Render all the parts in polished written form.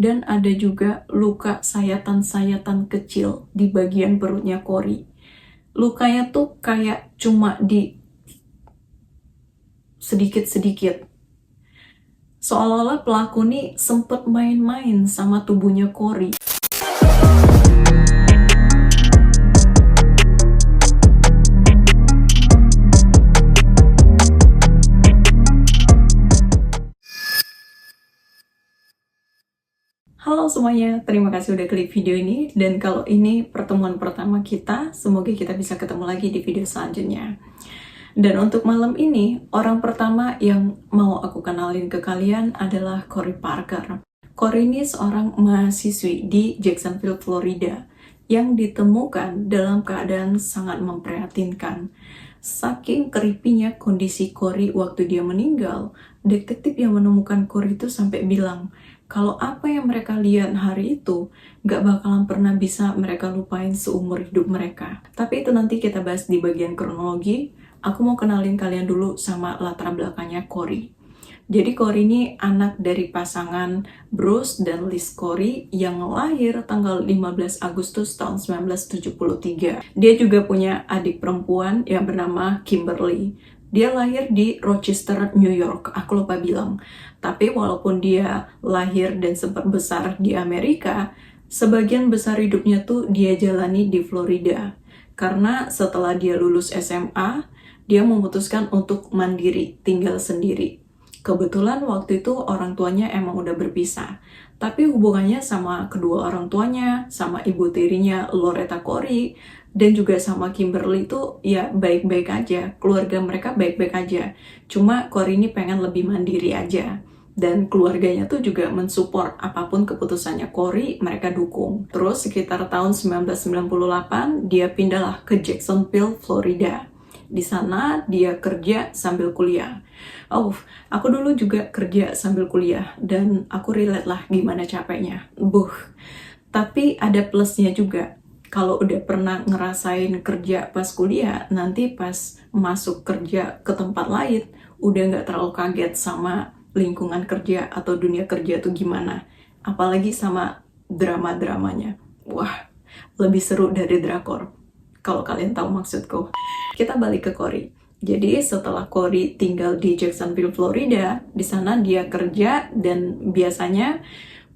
dan ada juga luka sayatan-sayatan kecil di bagian perutnya Cory. Lukanya tuh kayak cuma di sedikit-sedikit. Seolah-olah pelaku nih sempet main-main sama tubuhnya Cory. Halo semuanya, terima kasih udah klik video ini. Dan kalau ini pertemuan pertama kita, semoga kita bisa ketemu lagi di video selanjutnya. Dan untuk malam ini, orang pertama yang mau aku kenalin ke kalian adalah Cory Parker. Cory ini seorang mahasiswi di Jacksonville, Florida, yang ditemukan dalam keadaan sangat memprihatinkan. Saking creepy-nya kondisi Cory waktu dia meninggal, detektif yang menemukan Cory itu sampai bilang, kalau apa yang mereka lihat hari itu gak bakalan pernah bisa mereka lupain seumur hidup mereka. Tapi itu nanti kita bahas di bagian kronologi. Aku mau kenalin kalian dulu sama latar belakangnya Cory. Jadi Cory ini anak dari pasangan Bruce dan Liz Cory yang lahir tanggal 15 Agustus tahun 1973. Dia juga punya adik perempuan yang bernama Kimberly. Dia lahir di Rochester, New York. Aku lupa bilang. Tapi walaupun dia lahir dan sempat besar di Amerika, sebagian besar hidupnya tuh dia jalani di Florida. Karena setelah dia lulus SMA, dia memutuskan untuk mandiri, tinggal sendiri. Kebetulan waktu itu orang tuanya emang udah berpisah. Tapi hubungannya sama kedua orang tuanya, sama ibu tirinya Loretta Cory, dan juga sama Kimberly itu ya baik-baik aja. Keluarga mereka baik-baik aja. Cuma Cory ini pengen lebih mandiri aja. Dan keluarganya tuh juga mensupport apapun keputusannya Cory, mereka dukung. Terus sekitar tahun 1998, dia pindahlah ke Jacksonville, Florida. Di sana dia kerja sambil kuliah. Oh, aku dulu juga kerja sambil kuliah dan aku relate lah gimana capeknya. Tapi ada plusnya juga. Kalau udah pernah ngerasain kerja pas kuliah, nanti pas masuk kerja ke tempat lain, udah nggak terlalu kaget sama lingkungan kerja atau dunia kerja tuh gimana. Apalagi sama drama-dramanya. Wah, lebih seru dari drakor. Kalau kalian tahu maksudku. Kita balik ke Cory. Jadi setelah Cory tinggal di Jacksonville, Florida, di sana dia kerja dan biasanya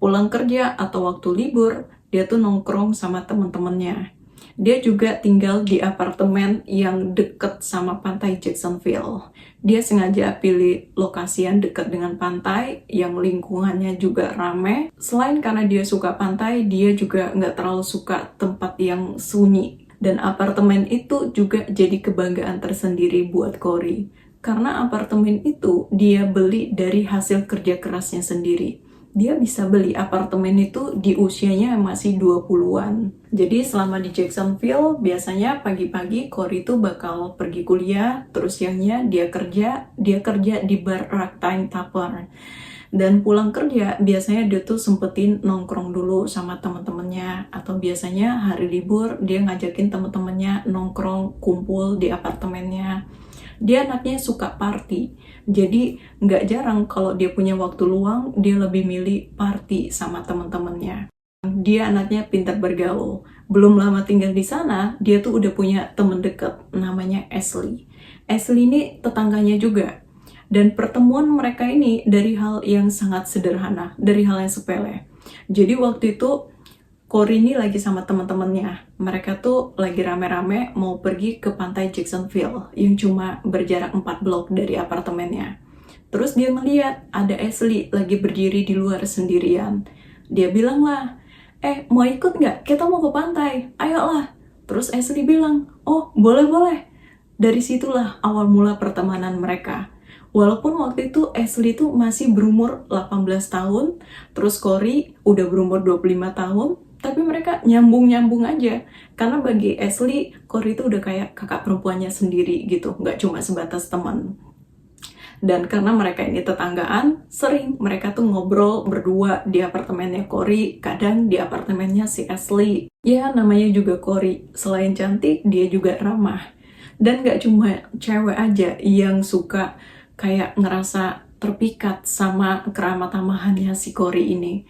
pulang kerja atau waktu libur, dia tuh nongkrong sama teman-temannya. Dia juga tinggal di apartemen yang deket sama pantai Jacksonville. Dia sengaja pilih lokasi yang dekat dengan pantai, yang lingkungannya juga rame. Selain karena dia suka pantai, dia juga nggak terlalu suka tempat yang sunyi. Dan apartemen itu juga jadi kebanggaan tersendiri buat Cory. Karena apartemen itu dia beli dari hasil kerja kerasnya sendiri. Dia bisa beli apartemen itu di usianya masih 20-an. Jadi selama di Jacksonville, biasanya pagi-pagi Cory itu bakal pergi kuliah, terus siangnya dia kerja di bar Ragtime Tavern. Dan pulang kerja, biasanya dia tuh sempetin nongkrong dulu sama teman-temannya. Atau biasanya hari libur, dia ngajakin teman-temannya nongkrong, kumpul di apartemennya. Dia anaknya suka party. Jadi nggak jarang kalau dia punya waktu luang, dia lebih milih party sama teman-temannya. Dia anaknya pintar bergaul. Belum lama tinggal di sana, dia tuh udah punya teman dekat namanya Ashley. Ashley ini tetangganya juga. Dan pertemuan mereka ini dari hal yang sangat sederhana, dari hal yang sepele. Jadi waktu itu Cory ini lagi sama teman-temannya. Mereka tuh lagi rame-rame mau pergi ke pantai Jacksonville yang cuma berjarak 4 blok dari apartemennya. Terus dia melihat ada Ashley lagi berdiri di luar sendirian. Dia bilang lah, mau ikut nggak? Kita mau ke pantai, ayolah. Terus Ashley bilang, oh boleh-boleh. Dari situlah awal mula pertemanan mereka. Walaupun waktu itu Ashley tuh masih berumur 18 tahun, terus Cory udah berumur 25 tahun, tapi mereka nyambung-nyambung aja. Karena bagi Ashley, Cory itu udah kayak kakak perempuannya sendiri gitu, nggak cuma sebatas teman. Dan karena mereka ini tetanggaan, sering mereka tuh ngobrol berdua di apartemennya Cory, kadang di apartemennya si Ashley. Ya, namanya juga Cory. Selain cantik, dia juga ramah. Dan nggak cuma cewek aja yang suka kayak ngerasa terpikat sama keramat tamahannya si Cory ini.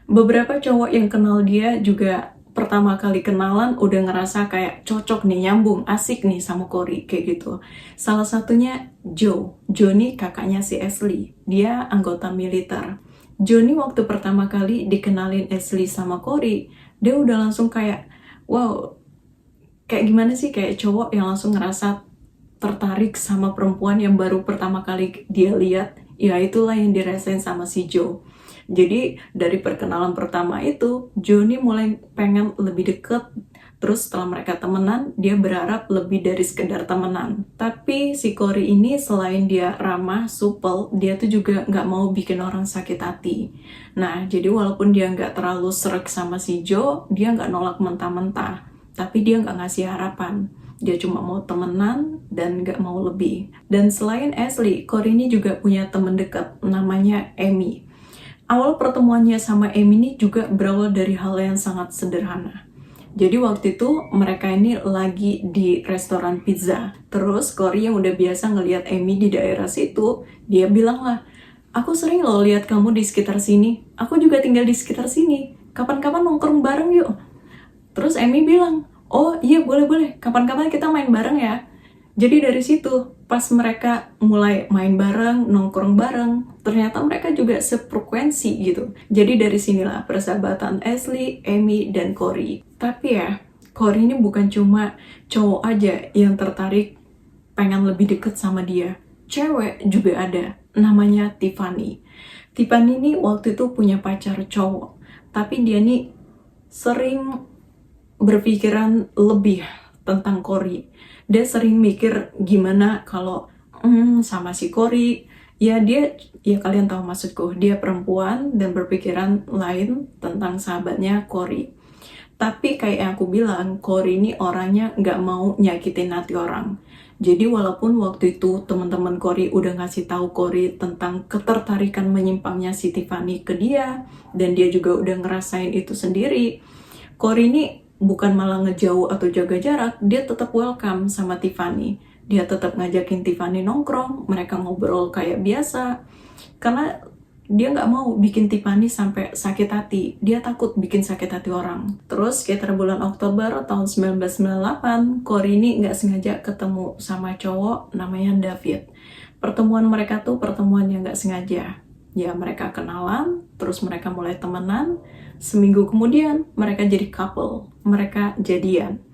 Beberapa cowok yang kenal dia juga pertama kali kenalan udah ngerasa kayak cocok nih, nyambung, asik nih sama Cory, kayak gitu. Salah satunya Joe. Joe nih kakaknya si Ashley. Dia anggota militer. Joe nih waktu pertama kali dikenalin Ashley sama Cory, dia udah langsung kayak, wow, kayak gimana sih, kayak cowok yang langsung ngerasa tertarik sama perempuan yang baru pertama kali dia lihat. Ya itulah yang dirasain sama si Joe. Jadi dari perkenalan pertama itu, Joe nih mulai pengen lebih deket. Terus setelah mereka temenan, dia berharap lebih dari sekedar temenan. Tapi si Cory ini selain dia ramah, supel, dia tuh juga nggak mau bikin orang sakit hati. Nah, jadi walaupun dia nggak terlalu srek sama si Joe, dia nggak nolak mentah-mentah. Tapi dia nggak ngasih harapan. Dia cuma mau temenan dan nggak mau lebih. Dan selain Ashley, Cory ini juga punya temen dekat namanya Amy. Awal pertemuannya sama Amy ini juga berawal dari hal yang sangat sederhana. Jadi waktu itu mereka ini lagi di restoran pizza. Terus Cory yang udah biasa ngelihat Amy di daerah situ, dia bilang lah, aku sering loh lihat kamu di sekitar sini. Aku juga tinggal di sekitar sini. Kapan-kapan nongkrong bareng yuk. Terus Amy bilang, oh iya boleh-boleh, kapan-kapan kita main bareng ya. Jadi dari situ, pas mereka mulai main bareng, nongkrong bareng, ternyata mereka juga sefrekuensi gitu. Jadi dari sinilah persahabatan Ashley, Amy, dan Cory. Tapi ya, Cory ini bukan cuma cowok aja yang tertarik pengen lebih deket sama dia. Cewek juga ada, namanya Tiffany. Tiffany ini waktu itu punya pacar cowok, tapi dia nih sering berpikiran lebih tentang Cory. Dia sering mikir gimana kalau sama si Cory, ya kalian tahu maksudku, dia perempuan dan berpikiran lain tentang sahabatnya Cory. Tapi kayak yang aku bilang, Cory ini orangnya nggak mau nyakitin hati orang. Jadi walaupun waktu itu teman-teman Cory udah ngasih tahu Cory tentang ketertarikan menyimpangnya si Tiffany ke dia, dan dia juga udah ngerasain itu sendiri, Cory ini bukan malah ngejauh atau jaga jarak, dia tetap welcome sama Tiffany. Dia tetap ngajakin Tiffany nongkrong, mereka ngobrol kayak biasa. Karena dia nggak mau bikin Tiffany sampai sakit hati. Dia takut bikin sakit hati orang. Terus sekitar bulan Oktober tahun 1998, Cory ini nggak sengaja ketemu sama cowok namanya David. Pertemuan mereka tuh pertemuan yang nggak sengaja. Ya mereka kenalan, terus mereka mulai temenan. Seminggu kemudian mereka jadi couple, mereka jadian.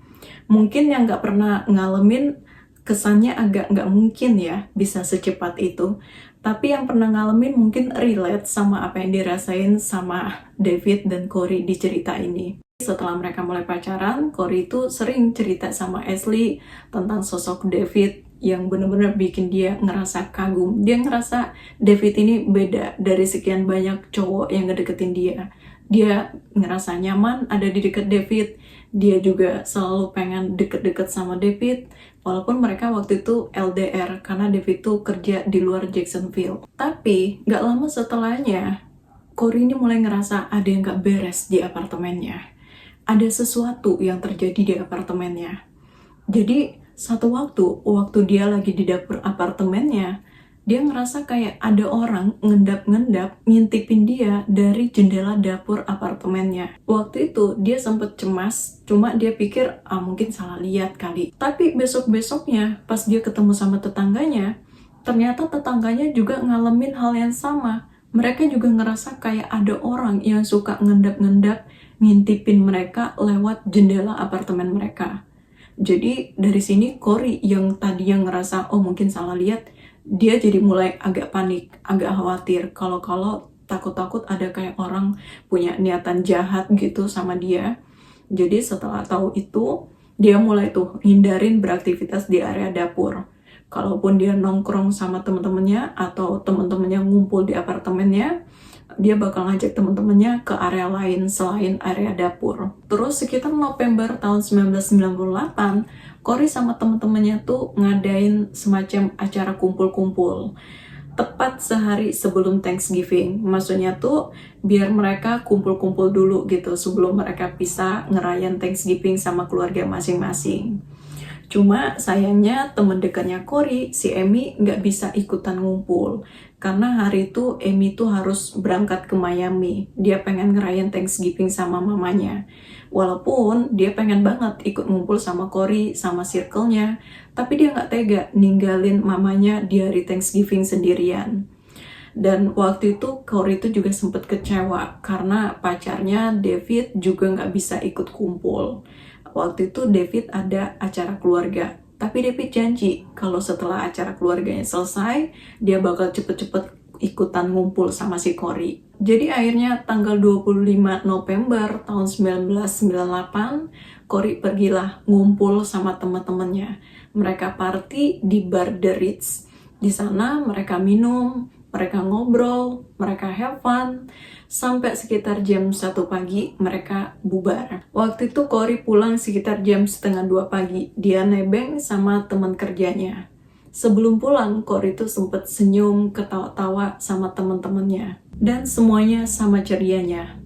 Mungkin yang nggak pernah ngalamin kesannya agak nggak mungkin ya bisa secepat itu. Tapi yang pernah ngalamin mungkin relate sama apa yang dirasain sama David dan Cory di cerita ini. Setelah mereka mulai pacaran, Cory itu sering cerita sama Ashley tentang sosok David yang benar-benar bikin dia ngerasa kagum. Dia ngerasa David ini beda dari sekian banyak cowok yang ngedeketin dia. Dia ngerasa nyaman ada di dekat David. Dia juga selalu pengen deket-deket sama David. Walaupun mereka waktu itu LDR karena David tuh kerja di luar Jacksonville. Tapi gak lama setelahnya, Cory ini mulai ngerasa ada yang gak beres di apartemennya. Ada sesuatu yang terjadi di apartemennya. Jadi satu waktu dia lagi di dapur apartemennya, dia ngerasa kayak ada orang ngendap-ngendap ngintipin dia dari jendela dapur apartemennya. Waktu itu dia sempet cemas, cuma dia pikir mungkin salah lihat kali. Tapi besok-besoknya pas dia ketemu sama tetangganya, ternyata tetangganya juga ngalamin hal yang sama. Mereka juga ngerasa kayak ada orang yang suka ngendap-ngendap ngintipin mereka lewat jendela apartemen mereka. Jadi dari sini Cory yang tadi yang ngerasa mungkin salah lihat, dia jadi mulai agak panik, agak khawatir kalau takut-takut ada kayak orang punya niatan jahat gitu sama dia. Jadi setelah tahu itu, dia mulai tuh hindarin beraktivitas di area dapur. Kalaupun dia nongkrong sama temen-temennya atau temen-temennya ngumpul di apartemennya, dia bakal ngajak temen-temennya ke area lain selain area dapur. Terus sekitar November tahun 1998, Cory sama temen-temennya tuh ngadain semacam acara kumpul-kumpul. Tepat sehari sebelum Thanksgiving. Maksudnya tuh biar mereka kumpul-kumpul dulu gitu sebelum mereka bisa ngerayain Thanksgiving sama keluarga masing-masing. Cuma sayangnya temen dekatnya Cory, si Amy, nggak bisa ikutan ngumpul. Karena hari itu Amy tuh harus berangkat ke Miami. Dia pengen ngerayain Thanksgiving sama mamanya. Walaupun dia pengen banget ikut ngumpul sama Cory, sama circle-nya. Tapi dia nggak tega ninggalin mamanya di hari Thanksgiving sendirian. Dan waktu itu Cory itu juga sempet kecewa karena pacarnya David juga nggak bisa ikut kumpul. Waktu itu David ada acara keluarga, tapi David janji kalau setelah acara keluarganya selesai, dia bakal cepet-cepet ikutan ngumpul sama si Cory. Jadi akhirnya tanggal 25 November tahun 1998, Cory pergilah ngumpul sama teman-temannya. Mereka party di bar The Ritz. Di sana mereka minum, mereka ngobrol, mereka have fun, sampai sekitar jam 1 pagi mereka bubar. Waktu itu Cory pulang sekitar jam setengah 2 pagi. Dia nebeng sama teman kerjanya. Sebelum pulang, Cory itu sempet senyum, ketawa-tawa sama teman-temannya. Dan semuanya sama cerianya.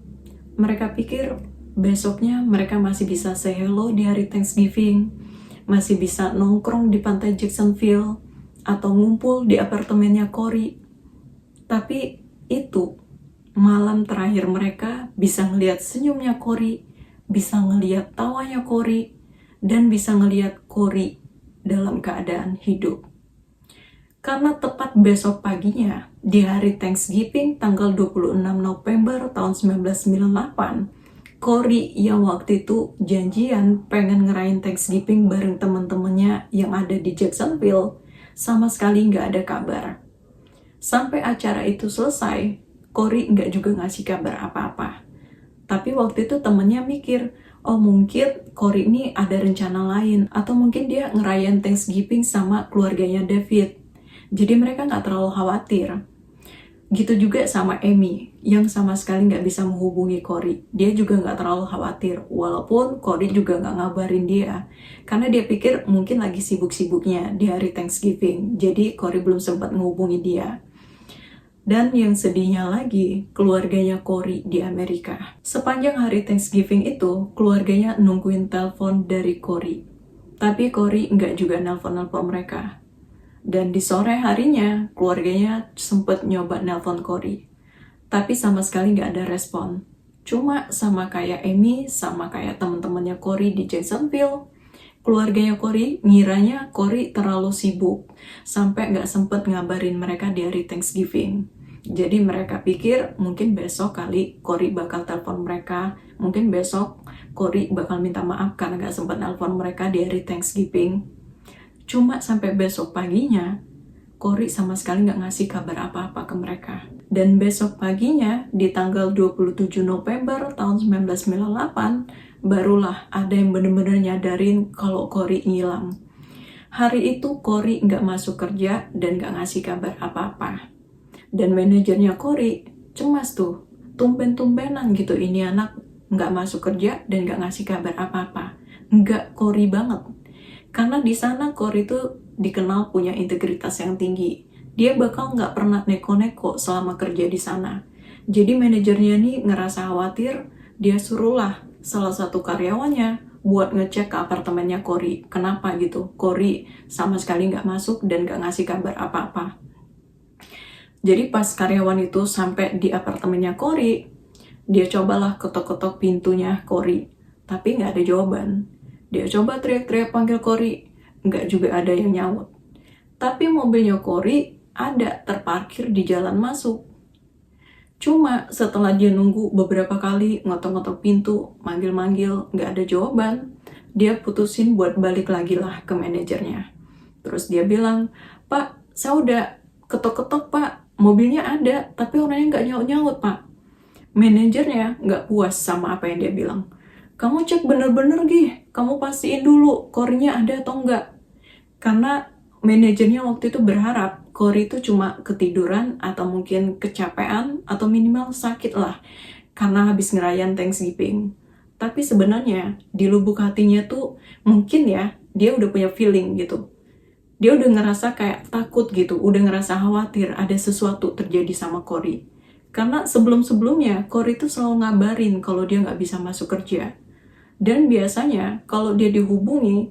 Mereka pikir besoknya mereka masih bisa say hello di hari Thanksgiving, masih bisa nongkrong di pantai Jacksonville, atau ngumpul di apartemennya Cory. Tapi itu malam terakhir mereka bisa ngelihat senyumnya Cory, bisa ngelihat tawanya Cory, dan bisa ngelihat Cory dalam keadaan hidup. Karena tepat besok paginya, di hari Thanksgiving tanggal 26 November tahun 1998, Cory yang waktu itu janjian pengen ngerayain Thanksgiving bareng temen-temennya yang ada di Jacksonville, sama sekali nggak ada kabar. Sampai acara itu selesai, Cory nggak juga ngasih kabar apa-apa. Tapi waktu itu temennya mikir, oh mungkin Cory ini ada rencana lain, atau mungkin dia ngerayain Thanksgiving sama keluarganya David. Jadi mereka nggak terlalu khawatir. Gitu juga sama Amy, yang sama sekali nggak bisa menghubungi Cory. Dia juga nggak terlalu khawatir, walaupun Cory juga nggak ngabarin dia. Karena dia pikir mungkin lagi sibuk-sibuknya di hari Thanksgiving, jadi Cory belum sempat menghubungi dia. Dan yang sedihnya lagi, keluarganya Cory di Amerika. Sepanjang hari Thanksgiving itu, keluarganya nungguin telepon dari Cory. Tapi Cory nggak juga nelpon-nelpon mereka. Dan di sore harinya, keluarganya sempet nyoba nelpon Cory. Tapi sama sekali nggak ada respon. Cuma sama kayak Amy, sama kayak teman-temannya Cory di Jacksonville, keluarganya Cory ngiranya Cory terlalu sibuk, sampai nggak sempet ngabarin mereka di hari Thanksgiving. Jadi mereka pikir mungkin besok kali Cory bakal telepon mereka, mungkin besok Cory bakal minta maaf karena nggak sempet nelpon mereka di hari Thanksgiving. Cuma sampai besok paginya, Cory sama sekali nggak ngasih kabar apa-apa ke mereka. Dan besok paginya, di tanggal 27 November tahun 1998, barulah ada yang bener-bener nyadarin kalau Cory ngilang. Hari itu Cory nggak masuk kerja dan nggak ngasih kabar apa-apa. Dan manajernya Cory cemas tuh, tumben-tumbenan gitu ini anak nggak masuk kerja dan nggak ngasih kabar apa-apa. Nggak Cory banget. Karena di sana Cory tuh dikenal punya integritas yang tinggi. Dia bakal nggak pernah neko-neko selama kerja di sana. Jadi manajernya nih ngerasa khawatir, dia suruhlah salah satu karyawannya buat ngecek ke apartemennya Cory. Kenapa gitu? Cory sama sekali nggak masuk dan nggak ngasih kabar apa-apa. Jadi pas karyawan itu sampai di apartemennya Cory, dia cobalah ketok-ketok pintunya Cory. Tapi nggak ada jawaban. Dia coba teriak-teriak panggil Cory, nggak juga ada yang nyaut. Tapi mobilnya Cory ada terparkir di jalan masuk. Cuma setelah dia nunggu beberapa kali ngotok-ngotok pintu, manggil-manggil, nggak ada jawaban, dia putusin buat balik lagi lah ke manajernya. Terus dia bilang, Pak, saya udah ketok-ketok Pak, mobilnya ada, tapi orangnya nggak nyaut-nyaut Pak. Manajernya nggak puas sama apa yang dia bilang. Kamu cek bener-bener Gih, kamu pastiin dulu Cory-nya ada atau enggak. Karena manajernya waktu itu berharap Cory itu cuma ketiduran atau mungkin kecapean atau minimal sakit lah karena habis ngerayain Thanksgiving. Tapi sebenarnya di lubuk hatinya tuh mungkin ya dia udah punya feeling gitu. Dia udah ngerasa kayak takut gitu, udah ngerasa khawatir ada sesuatu terjadi sama Cory. Karena sebelum-sebelumnya Cory tuh selalu ngabarin kalau dia nggak bisa masuk kerja. Dan biasanya kalau dia dihubungi,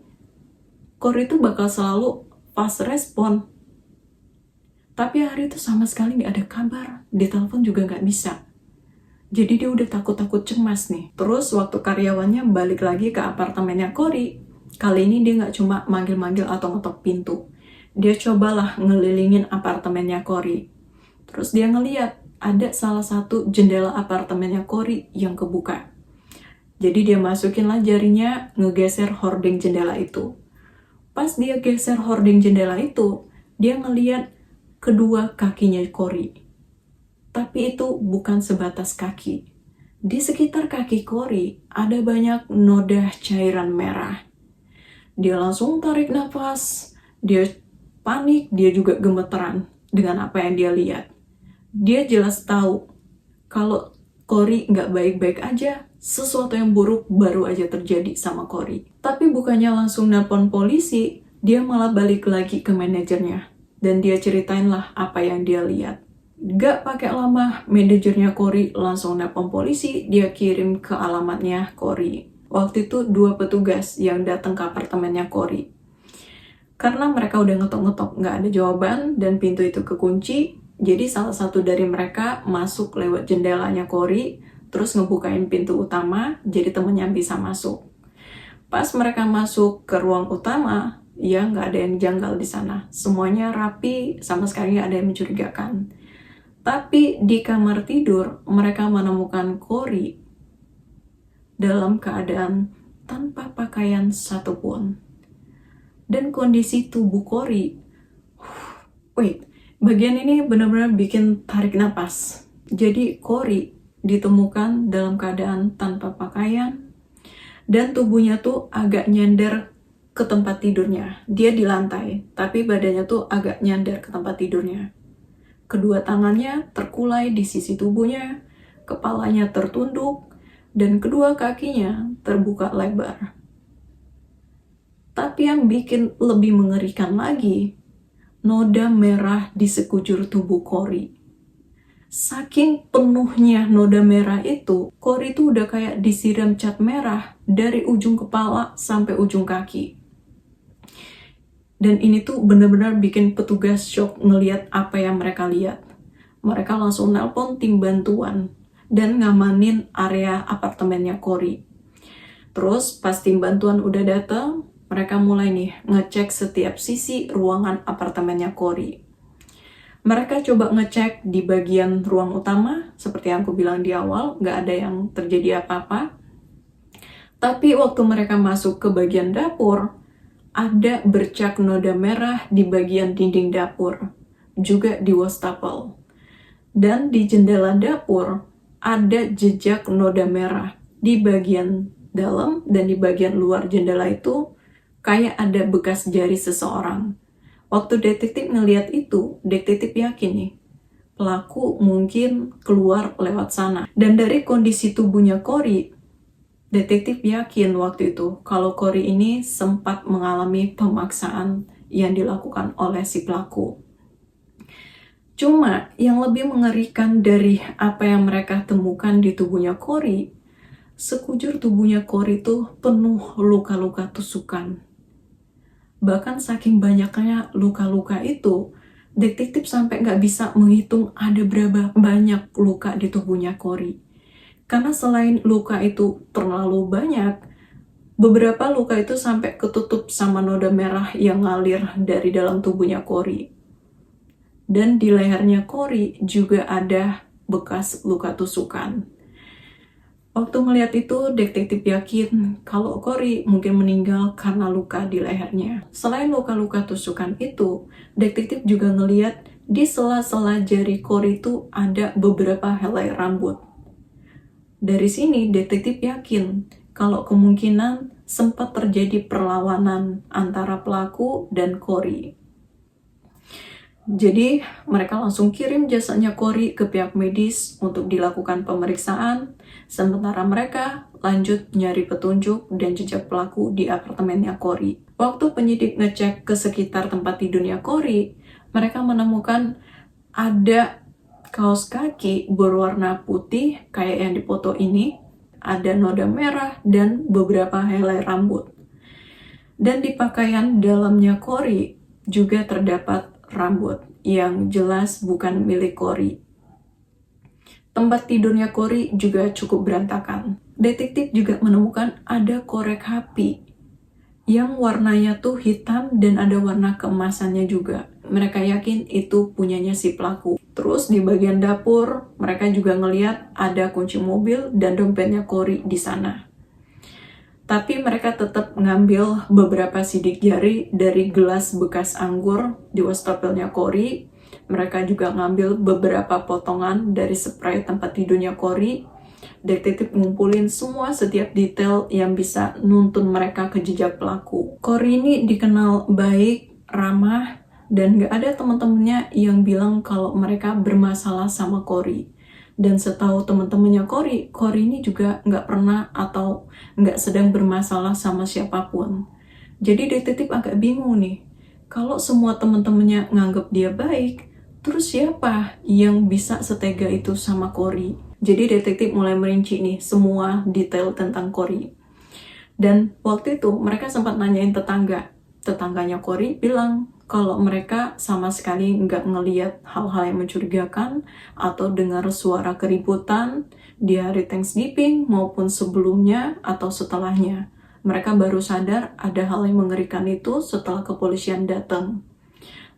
Cory itu bakal selalu fast respon. Tapi hari itu sama sekali nggak ada kabar, di telepon juga nggak bisa. Jadi dia udah takut-takut cemas nih. Terus waktu karyawannya balik lagi ke apartemennya Cory, kali ini dia nggak cuma manggil-manggil atau ngetok pintu. Dia cobalah ngelilingin apartemennya Cory. Terus dia ngeliat ada salah satu jendela apartemennya Cory yang kebuka. Jadi dia masukin lah jarinya, ngegeser hording jendela itu. Pas dia geser hording jendela itu, dia ngeliat kedua kakinya Cory. Tapi itu bukan sebatas kaki. Di sekitar kaki Cory ada banyak noda cairan merah. Dia langsung tarik nafas, dia panik, dia juga gemeteran dengan apa yang dia lihat. Dia jelas tahu kalau Cory nggak baik-baik aja, sesuatu yang buruk baru aja terjadi sama Cory. Tapi bukannya langsung nelpon polisi, dia malah balik lagi ke manajernya. Dan dia ceritain lah apa yang dia lihat. Gak pakai lama, manajernya Cory langsung nelpon polisi, dia kirim ke alamatnya Cory. Waktu itu 2 petugas yang datang ke apartemennya Cory. Karena mereka udah ngetok-ngetok gak ada jawaban dan pintu itu kekunci, jadi salah satu dari mereka masuk lewat jendelanya Cory, terus ngebukain pintu utama, jadi temennya bisa masuk. Pas mereka masuk ke ruang utama, ya nggak ada yang janggal di sana. Semuanya rapi, sama sekali nggak ada yang mencurigakan. Tapi di kamar tidur, mereka menemukan Cory dalam keadaan tanpa pakaian satupun. Dan kondisi tubuh Cory, bagian ini benar-benar bikin tarik napas. Jadi Cory ditemukan dalam keadaan tanpa pakaian, dan tubuhnya tuh agak nyender ke tempat tidurnya. Dia di lantai, tapi badannya tuh agak nyender ke tempat tidurnya. Kedua tangannya terkulai di sisi tubuhnya, kepalanya tertunduk, dan kedua kakinya terbuka lebar. Tapi yang bikin lebih mengerikan lagi, noda merah di sekujur tubuh Cory. Saking penuhnya noda merah itu, Cory tuh udah kayak disiram cat merah dari ujung kepala sampai ujung kaki. Dan ini tuh benar-benar bikin petugas shock ngelihat apa yang mereka lihat. Mereka langsung nelpon tim bantuan dan ngamanin area apartemennya Cory. Terus pas tim bantuan udah datang, mereka mulai nih ngecek setiap sisi ruangan apartemennya Cory. Mereka coba ngecek di bagian ruang utama, seperti yang aku bilang di awal, nggak ada yang terjadi apa-apa. Tapi waktu mereka masuk ke bagian dapur, ada bercak noda merah di bagian dinding dapur, juga di wastafel. Dan di jendela dapur, ada jejak noda merah di bagian dalam dan di bagian luar jendela itu, kayak ada bekas jari seseorang. Waktu detektif ngelihat itu, detektif yakin nih, pelaku mungkin keluar lewat sana. Dan dari kondisi tubuhnya Cory, detektif yakin waktu itu kalau Cory ini sempat mengalami pemaksaan yang dilakukan oleh si pelaku. Cuma yang lebih mengerikan dari apa yang mereka temukan di tubuhnya Cory, sekujur tubuhnya Cory itu penuh luka-luka tusukan. Bahkan saking banyaknya luka-luka itu, detektif sampai nggak bisa menghitung ada berapa banyak luka di tubuhnya Cory. Karena selain luka itu terlalu banyak, beberapa luka itu sampai ketutup sama noda merah yang ngalir dari dalam tubuhnya Cory. Dan di lehernya Cory juga ada bekas luka tusukan. Waktu melihat itu, detektif yakin kalau Cory mungkin meninggal karena luka di lehernya. Selain luka-luka tusukan itu, detektif juga ngelihat di sela-sela jari Cory itu ada beberapa helai rambut. Dari sini, detektif yakin kalau kemungkinan sempat terjadi perlawanan antara pelaku dan Cory. Jadi, mereka langsung kirim jasanya Cory ke pihak medis untuk dilakukan pemeriksaan, sementara mereka lanjut nyari petunjuk dan jejak pelaku di apartemennya Cory. Waktu penyidik ngecek ke sekitar tempat tidurnya Cory, mereka menemukan ada kaos kaki berwarna putih kayak yang di foto ini, ada noda merah dan beberapa helai rambut. Dan di pakaian dalamnya Corey juga terdapat rambut yang jelas bukan milik Corey. Tempat tidurnya Corey juga cukup berantakan. Detektif juga menemukan ada korek api yang warnanya tuh hitam dan ada warna keemasannya juga. Mereka yakin itu punyanya si pelaku. Terus di bagian dapur, mereka juga ngeliat ada kunci mobil dan dompetnya Corey di sana. Tapi mereka tetap ngambil beberapa sidik jari dari gelas bekas anggur di wastafelnya Corey. Mereka juga ngambil beberapa potongan dari spray tempat tidurnya Corey. Detektif ngumpulin semua setiap detail yang bisa nuntun mereka ke jejak pelaku. Corey ini dikenal baik, ramah, dan gak ada teman-temannya yang bilang kalau mereka bermasalah sama Corey. Dan setahu teman-temannya Corey ini juga nggak pernah atau nggak sedang bermasalah sama siapapun. Jadi detektif agak bingung nih, kalau semua teman-temannya nganggap dia baik, terus siapa yang bisa setega itu sama Corey? Jadi detektif mulai merinci nih semua detail tentang Corey. Dan waktu itu mereka sempat nanyain tetangganya Corey bilang kalau mereka sama sekali nggak ngeliat hal-hal yang mencurigakan atau dengar suara keributan di hari Thanksgiving maupun sebelumnya atau setelahnya. Mereka baru sadar ada hal yang mengerikan itu setelah kepolisian datang.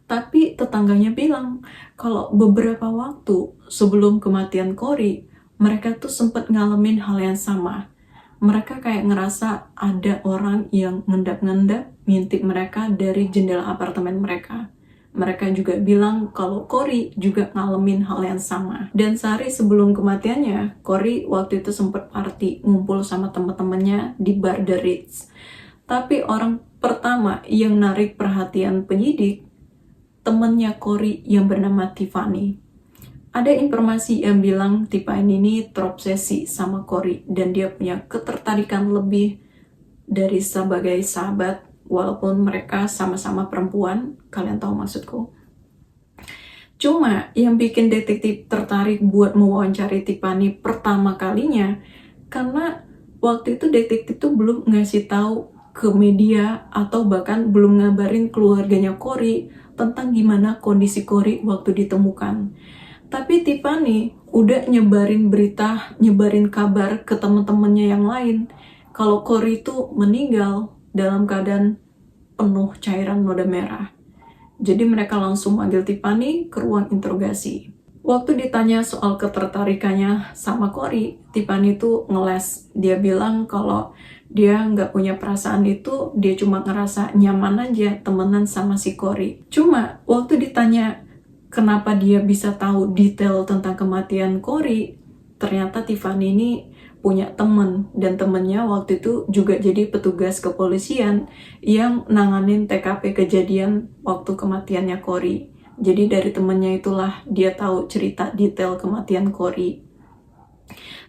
Tapi tetangganya bilang kalau beberapa waktu sebelum kematian Corey, mereka tuh sempat ngalamin hal yang sama. Mereka kayak ngerasa ada orang yang ngendap-ngendap ngintip mereka dari jendela apartemen mereka. Mereka juga bilang kalau Corey juga ngalamin hal yang sama. Dan sehari sebelum kematiannya, Corey waktu itu sempat party ngumpul sama teman-temannya di bar The Ritz. Tapi orang pertama yang narik perhatian penyidik, temannya Corey yang bernama Tiffany. Ada informasi yang bilang Tiffany ini terobsesi sama Corey dan dia punya ketertarikan lebih dari sebagai sahabat walaupun mereka sama-sama perempuan. Kalian tahu maksudku. Cuma yang bikin detektif tertarik buat mewawancari Tiffany pertama kalinya karena waktu itu detektif tuh belum ngasih tahu ke media atau bahkan belum ngabarin keluarganya Corey tentang gimana kondisi Corey waktu ditemukan. Tapi Tiffany udah nyebarin berita, nyebarin kabar ke teman-temannya yang lain kalau Corey itu meninggal dalam keadaan penuh cairan noda merah. Jadi mereka langsung manggil Tiffany ke ruang interogasi. Waktu ditanya soal ketertarikannya sama Corey, Tiffany itu ngeles. Dia bilang kalau dia nggak punya perasaan itu, dia cuma ngerasa nyaman aja temenan sama si Corey. Cuma waktu ditanya kenapa dia bisa tahu detail tentang kematian Corey, ternyata Tiffany ini punya temen, dan temennya waktu itu juga jadi petugas kepolisian yang nanganin TKP kejadian waktu kematiannya Corey. Jadi dari temennya itulah dia tahu cerita detail kematian Corey.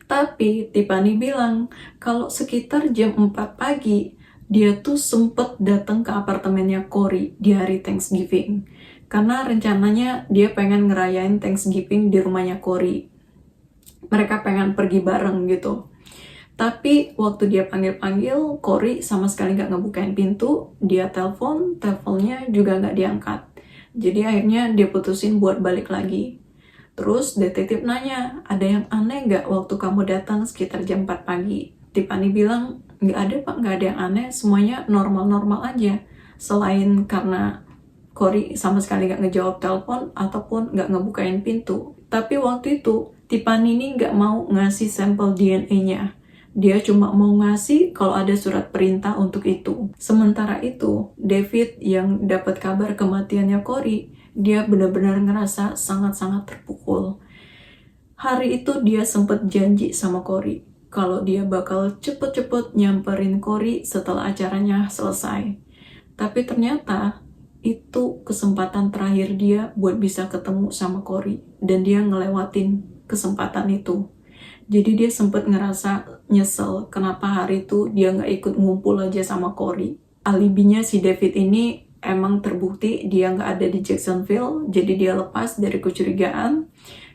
Tapi Tiffany bilang kalau sekitar jam 4 pagi dia tuh sempet datang ke apartemennya Corey di hari Thanksgiving. Karena rencananya dia pengen ngerayain Thanksgiving di rumahnya Corey. Mereka pengen pergi bareng gitu. Tapi waktu dia panggil-panggil, Corey sama sekali gak ngebukain pintu. Dia teleponnya juga gak diangkat. Jadi akhirnya dia putusin buat balik lagi. Terus detektif nanya, ada yang aneh gak waktu kamu datang sekitar jam 4 pagi? Tiffany bilang, gak ada pak, gak ada yang aneh. Semuanya normal-normal aja. Selain karena Corey sama sekali gak ngejawab telepon ataupun gak ngebukain pintu. Tapi waktu itu Tiffany ini gak mau ngasih sampel DNA-nya. Dia cuma mau ngasih kalau ada surat perintah untuk itu. Sementara itu, David yang dapat kabar kematiannya Corey, dia benar-benar ngerasa sangat-sangat terpukul. Hari itu dia sempat janji sama Corey kalau dia bakal cepet-cepet nyamperin Corey setelah acaranya selesai. Tapi ternyata itu kesempatan terakhir dia buat bisa ketemu sama Corey, dan dia ngelewatin kesempatan itu. Jadi dia sempat ngerasa nyesel kenapa hari itu dia nggak ikut ngumpul aja sama Corey. Alibinya si David ini emang terbukti dia nggak ada di Jacksonville, jadi dia lepas dari kecurigaan.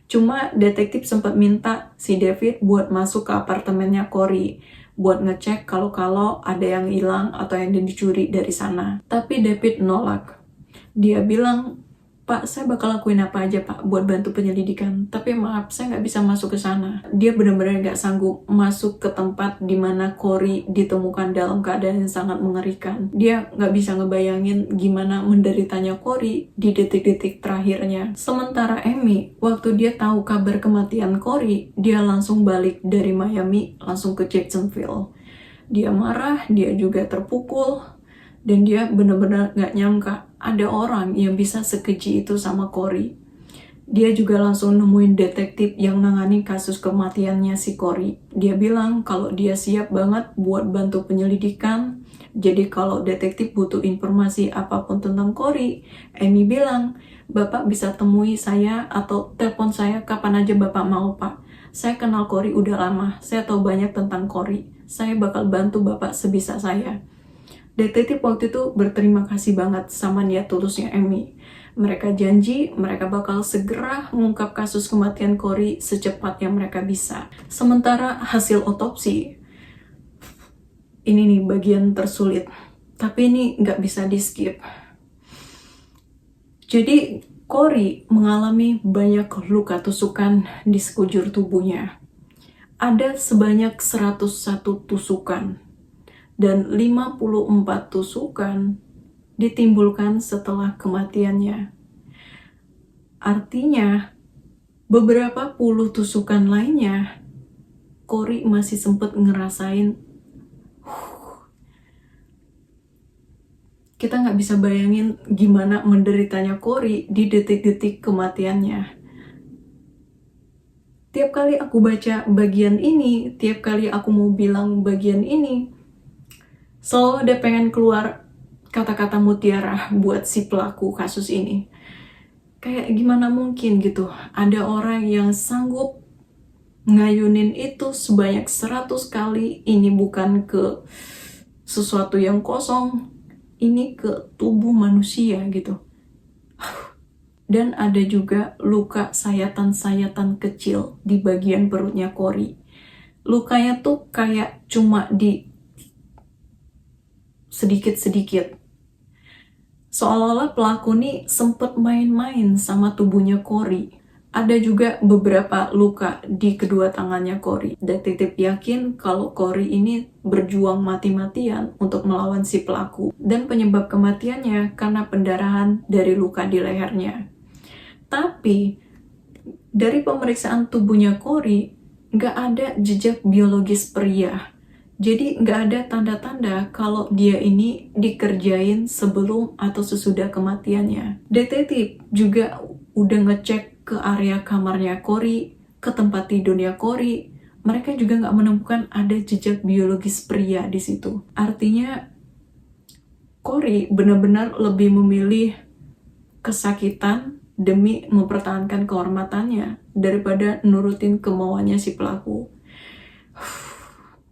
Cuma detektif sempat minta si David buat masuk ke apartemennya Cory, buat ngecek kalau ada yang hilang atau yang dicuri dari sana. Tapi David nolak. Dia bilang, "Pak, saya bakal lakuin apa aja, Pak, buat bantu penyelidikan. Tapi maaf, saya nggak bisa masuk ke sana." Dia benar-benar nggak sanggup masuk ke tempat di mana Cory ditemukan dalam keadaan yang sangat mengerikan. Dia nggak bisa ngebayangin gimana menderitanya Cory di detik-detik terakhirnya. Sementara Amy, waktu dia tahu kabar kematian Cory, dia langsung balik dari Miami, langsung ke Jacksonville. Dia marah, dia juga terpukul, dan dia benar-benar nggak nyangka ada orang yang bisa sekeji itu sama Cory. Dia juga langsung nemuin detektif yang nangani kasus kematiannya si Cory. Dia bilang kalau dia siap banget buat bantu penyelidikan. Jadi kalau detektif butuh informasi apapun tentang Cory, Amy bilang, "Bapak bisa temui saya atau telepon saya kapan aja Bapak mau, Pak. Saya kenal Cory udah lama, saya tahu banyak tentang Cory. Saya bakal bantu Bapak sebisa saya." Detektif waktu itu berterima kasih banget sama niat tulusnya Amy. Mereka janji mereka bakal segera mengungkap kasus kematian Cory secepat yang mereka bisa. Sementara hasil otopsi, ini nih bagian tersulit, tapi ini nggak bisa di skip. Jadi Cory mengalami banyak luka tusukan di sekujur tubuhnya. Ada sebanyak 101 tusukan. Dan 54 tusukan ditimbulkan setelah kematiannya. Artinya, beberapa puluh tusukan lainnya, Cory masih sempat ngerasain, kita nggak bisa bayangin gimana menderitanya Cory di detik-detik kematiannya. Tiap kali aku baca bagian ini, tiap kali aku mau bilang bagian ini, selalu ada pengen keluar kata-kata mutiara buat si pelaku kasus ini. Kayak gimana mungkin gitu, ada orang yang sanggup ngayunin itu sebanyak 100 kali, ini bukan ke sesuatu yang kosong, ini ke tubuh manusia gitu. Dan ada juga luka sayatan-sayatan kecil di bagian perutnya Cory. Lukanya tuh kayak cuma di sedikit-sedikit. Seolah-olah pelaku nih sempet main-main sama tubuhnya Cory. Ada juga beberapa luka di kedua tangannya Cory. Detektif yakin kalau Cory ini berjuang mati-matian untuk melawan si pelaku. Dan penyebab kematiannya karena pendarahan dari luka di lehernya. Tapi, dari pemeriksaan tubuhnya Cory, nggak ada jejak biologis pria. Jadi nggak ada tanda-tanda kalau dia ini dikerjain sebelum atau sesudah kematiannya. Detektif juga udah ngecek ke area kamarnya Cory, ke tempat tidurnya Cory. Mereka juga nggak menemukan ada jejak biologis pria di situ. Artinya Cory benar-benar lebih memilih kesakitan demi mempertahankan kehormatannya daripada nurutin kemauannya si pelaku.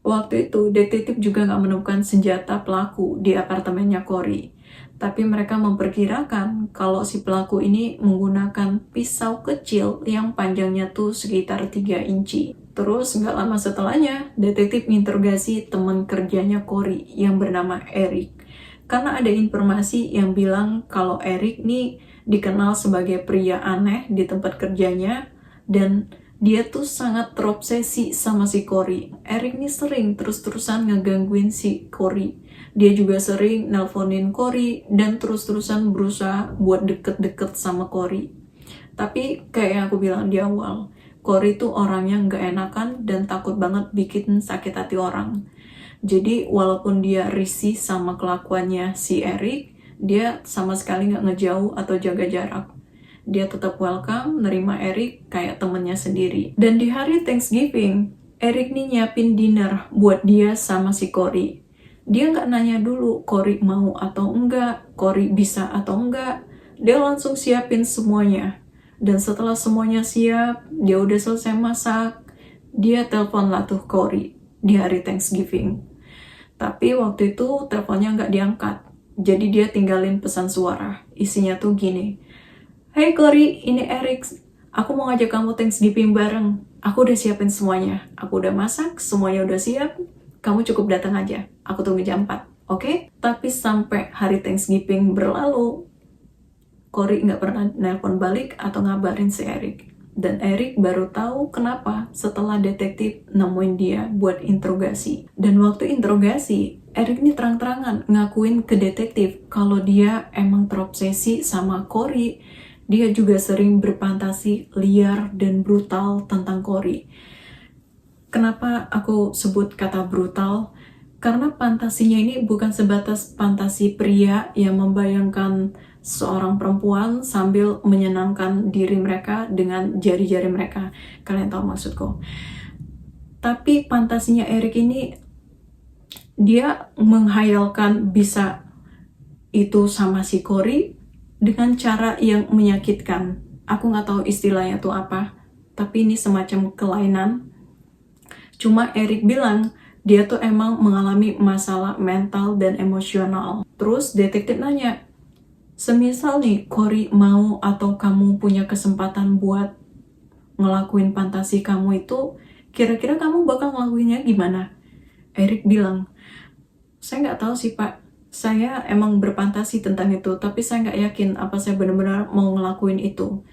Waktu itu, detektif juga nggak menemukan senjata pelaku di apartemennya Cory. Tapi mereka memperkirakan kalau si pelaku ini menggunakan pisau kecil yang panjangnya tuh sekitar 3 inci. Terus nggak lama setelahnya, detektif menginterogasi teman kerjanya Cory yang bernama Eric. Karena ada informasi yang bilang kalau Eric nih dikenal sebagai pria aneh di tempat kerjanya, dan dia tuh sangat terobsesi sama si Cory. Eric nih sering terus-terusan ngegangguin si Cory. Dia juga sering nelponin Cory dan terus-terusan berusaha buat deket-deket sama Cory. Tapi kayak yang aku bilang di awal, Cory tuh orangnya nggak enakan dan takut banget bikin sakit hati orang. Jadi walaupun dia risih sama kelakuannya si Eric, dia sama sekali nggak ngejauh atau jaga jarak. Dia tetap welcome, nerima Eric kayak temennya sendiri. Dan di hari Thanksgiving, Eric nih nyiapin dinner buat dia sama si Cory. Dia nggak nanya dulu Cory mau atau enggak, Cory bisa atau enggak. Dia langsung siapin semuanya. Dan setelah semuanya siap, dia udah selesai masak, dia telepon lah tuh Cory di hari Thanksgiving. Tapi waktu itu teleponnya nggak diangkat. Jadi dia tinggalin pesan suara. Isinya tuh gini, "Hey Cory, ini Eric. Aku mau ngajak kamu Thanksgiving bareng. Aku udah siapin semuanya. Aku udah masak, semuanya udah siap. Kamu cukup datang aja. Aku tunggu jam 4, oke? Tapi sampai hari Thanksgiving berlalu, Cory nggak pernah nelpon balik atau ngabarin si Eric. Dan Eric baru tahu kenapa setelah detektif nemuin dia buat interogasi. Dan waktu interogasi, Eric ini terang-terangan ngakuin ke detektif kalau dia emang terobsesi sama Cory. Dia juga sering berfantasi liar dan brutal tentang Cory. Kenapa aku sebut kata brutal? Karena fantasinya ini bukan sebatas fantasi pria yang membayangkan seorang perempuan sambil menyenangkan diri mereka dengan jari-jari mereka. Kalian tahu maksudku. Tapi fantasinya Eric ini, dia menghayalkan bisa itu sama si Cory dengan cara yang menyakitkan. Aku nggak tahu istilahnya tuh apa, tapi ini semacam kelainan. Cuma Eric bilang, dia tuh emang mengalami masalah mental dan emosional. Terus detektif nanya, semisal nih Cory mau atau kamu punya kesempatan buat ngelakuin fantasi kamu itu, kira-kira kamu bakal ngelakuinnya gimana? Eric bilang, saya nggak tahu sih Pak. Saya emang berfantasi tentang itu, tapi saya nggak yakin apa saya benar-benar mau ngelakuin itu.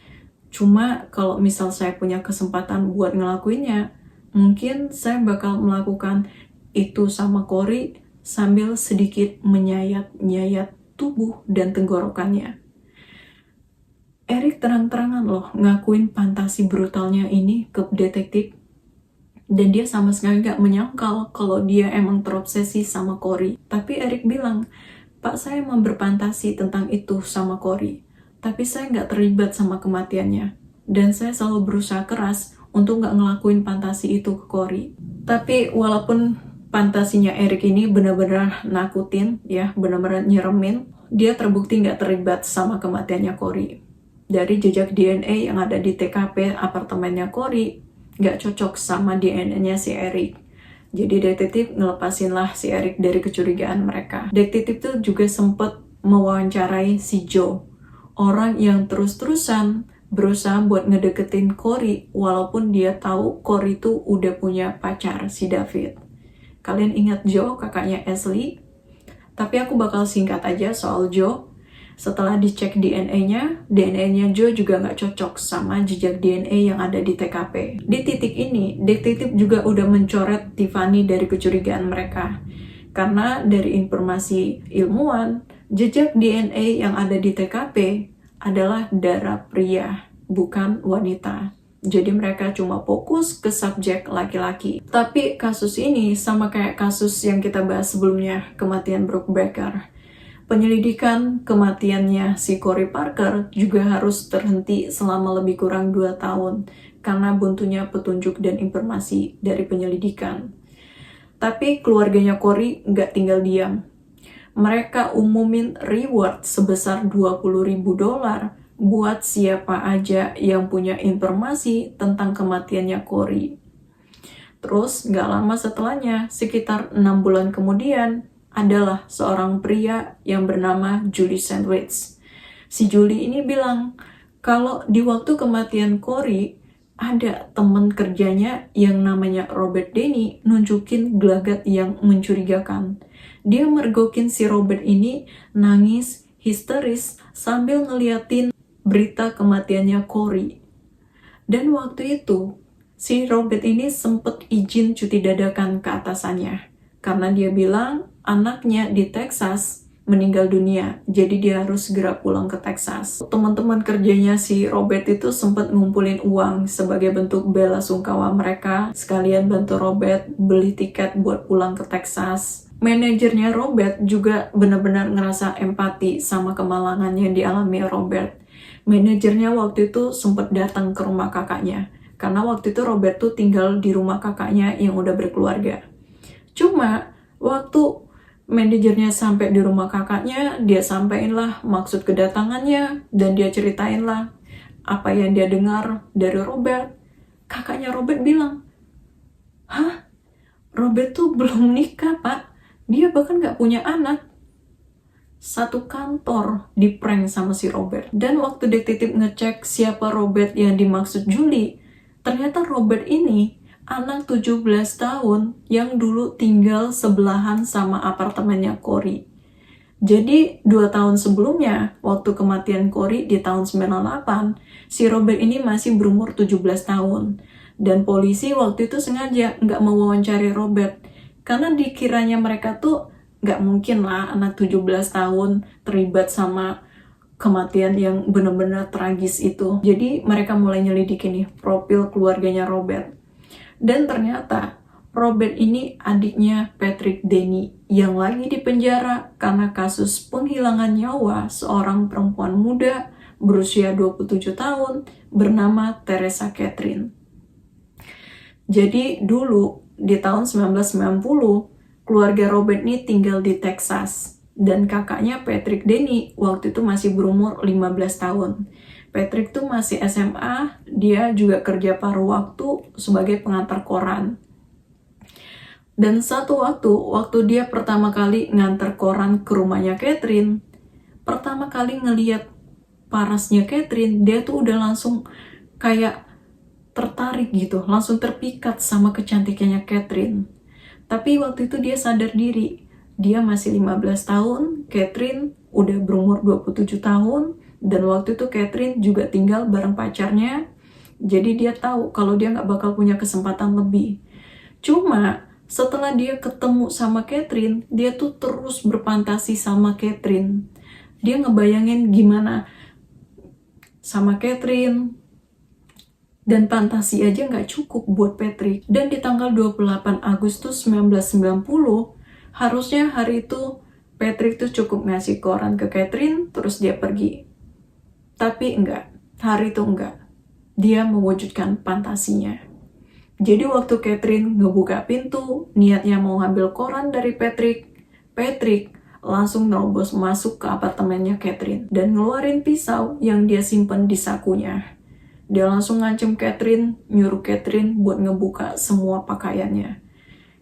Cuma kalau misal saya punya kesempatan buat ngelakuinnya, mungkin saya bakal melakukan itu sama Cory sambil sedikit menyayat-nyayat tubuh dan tenggorokannya. Eric terang-terangan loh ngakuin fantasi brutalnya ini ke detektif. Dan dia sama sekali gak menyangkal kalau dia emang terobsesi sama Cory. Tapi Eric bilang, Pak, saya emang berfantasi tentang itu sama Cory. Tapi saya gak terlibat sama kematiannya. Dan saya selalu berusaha keras untuk gak ngelakuin fantasi itu ke Cory. Tapi walaupun fantasinya Eric ini benar-benar nakutin, ya, benar-benar nyeremin, dia terbukti gak terlibat sama kematiannya Cory. Dari jejak DNA yang ada di TKP apartemennya Cory, gak cocok sama DNA-nya si Eric. Jadi detektif ngelepasin lah si Eric dari kecurigaan mereka. Detektif tuh juga sempet mewawancarai si Joe, orang yang terus-terusan berusaha buat ngedeketin Cory walaupun dia tahu Cory tuh udah punya pacar, si David. Kalian ingat Joe, kakaknya Ashley? Tapi aku bakal singkat aja soal Joe. Setelah dicek DNA-nya Joe juga nggak cocok sama jejak DNA yang ada di TKP. Di titik ini, detektif juga udah mencoret Tiffany dari kecurigaan mereka. Karena dari informasi ilmuwan, jejak DNA yang ada di TKP adalah darah pria, bukan wanita. Jadi mereka cuma fokus ke subjek laki-laki. Tapi kasus ini sama kayak kasus yang kita bahas sebelumnya, kematian Brooke Becker. Penyelidikan kematiannya si Cory Parker juga harus terhenti selama lebih kurang 2 tahun karena buntunya petunjuk dan informasi dari penyelidikan. Tapi keluarganya Cory nggak tinggal diam. Mereka umumin reward sebesar $20.000 buat siapa aja yang punya informasi tentang kematiannya Cory. Terus nggak lama setelahnya, sekitar 6 bulan kemudian, adalah seorang pria yang bernama Julie Sandwich. Si Julie ini bilang kalau di waktu kematian Cory ada teman kerjanya yang namanya Robert Denny nunjukin gelagat yang mencurigakan. Dia mergokin si Robert ini nangis histeris sambil ngeliatin berita kematiannya Cory. Dan waktu itu si Robert ini sempet izin cuti dadakan ke atasannya karena dia bilang anaknya di Texas meninggal dunia, jadi dia harus segera pulang ke Texas. Teman-teman kerjanya si Robert itu sempat ngumpulin uang sebagai bentuk bela sungkawa mereka, sekalian bantu Robert beli tiket buat pulang ke Texas. Manajernya Robert juga benar-benar ngerasa empati sama kemalangan yang dialami Robert. Manajernya waktu itu sempat datang ke rumah kakaknya, karena waktu itu Robert tuh tinggal di rumah kakaknya yang udah berkeluarga. Cuma waktu manajernya sampai di rumah kakaknya, dia sampein lah maksud kedatangannya dan dia ceritain lah apa yang dia dengar dari Robert. Kakaknya Robert bilang, "Hah? Robert tuh belum nikah, Pak. Dia bahkan gak punya anak." satu kantor diprank sama si Robert. Dan waktu detektif ngecek siapa Robert yang dimaksud Julie, ternyata Robert ini anak 17 tahun yang dulu tinggal sebelahan sama apartemennya Corey. Jadi 2 tahun sebelumnya, waktu kematian Corey di tahun 98, si Robert ini masih berumur 17 tahun. Dan polisi waktu itu sengaja nggak mau wawancari Robert, karena dikiranya mereka tuh nggak mungkin lah anak 17 tahun terlibat sama kematian yang benar-benar tragis itu. Jadi mereka mulai nyelidikin nih profil keluarganya Robert. Dan ternyata Robert ini adiknya Patrick Denny yang lagi di penjara karena kasus penghilangan nyawa seorang perempuan muda berusia 27 tahun bernama Teresa Catherine. Jadi dulu di tahun 1990 keluarga Robert ini tinggal di Texas, dan kakaknya Patrick Denny waktu itu masih berumur 15 tahun. Patrick tuh masih SMA, dia juga kerja paruh waktu sebagai pengantar koran. Dan satu waktu dia pertama kali ngantar koran ke rumahnya Catherine, pertama kali ngeliat parasnya Catherine, dia tuh udah langsung kayak tertarik gitu, langsung terpikat sama kecantikannya Catherine. Tapi waktu itu dia sadar diri, dia masih 15 tahun, Catherine udah berumur 27 tahun, dan waktu itu Catherine juga tinggal bareng pacarnya, jadi dia tahu kalau dia nggak bakal punya kesempatan lebih. Cuma setelah dia ketemu sama Catherine, dia tuh terus berfantasi sama Catherine. Dia ngebayangin gimana sama Catherine, dan fantasi aja nggak cukup buat Patrick. Dan di tanggal 28 Agustus 1990, harusnya hari itu Patrick tuh cukup ngasih koran ke Catherine, terus dia pergi. Tapi enggak, hari itu enggak. Dia mewujudkan fantasinya. Jadi waktu Catherine ngebuka pintu, niatnya mau ngambil koran dari Patrick langsung nerobos masuk ke apartemennya Catherine dan ngeluarin pisau yang dia simpen di sakunya. Dia langsung ngancem Catherine, nyuruh Catherine buat ngebuka semua pakaiannya.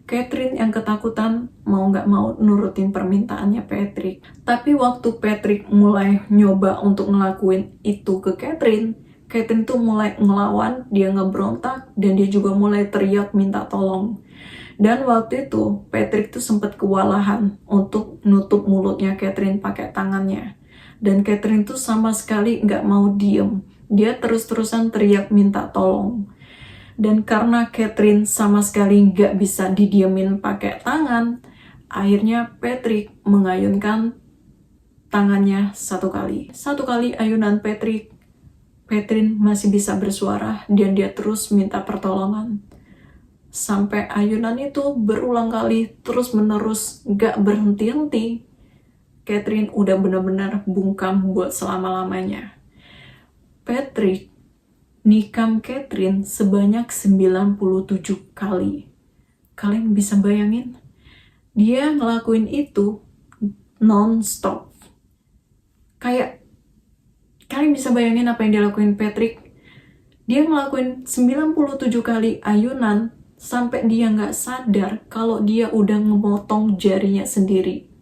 Catherine yang ketakutan mau nggak mau nurutin permintaannya Patrick. Tapi waktu Patrick mulai nyoba untuk ngelakuin itu ke Catherine tuh mulai ngelawan, dia ngebrontak, dan dia juga mulai teriak minta tolong. Dan waktu itu Patrick tuh sempat kewalahan untuk nutup mulutnya Catherine pakai tangannya. Dan Catherine tuh sama sekali nggak mau diem. Dia terus-terusan teriak minta tolong. Dan karena Catherine sama sekali nggak bisa didiemin pakai tangan, akhirnya Patrick mengayunkan tangannya satu kali. Satu kali ayunan Patrick, Catherine masih bisa bersuara dan dia terus minta pertolongan. Sampai ayunan itu berulang kali terus-menerus nggak berhenti-henti. Catherine udah benar-benar bungkam buat selama-lamanya. Patrick nikam Catherine sebanyak 97 kali. Kalian bisa bayangin? Dia ngelakuin itu non-stop. Kayak, kalian bisa bayangin apa yang dia lakuin Patrick? Dia ngelakuin 97 kali ayunan sampai dia nggak sadar kalau dia udah ngemotong jarinya sendiri.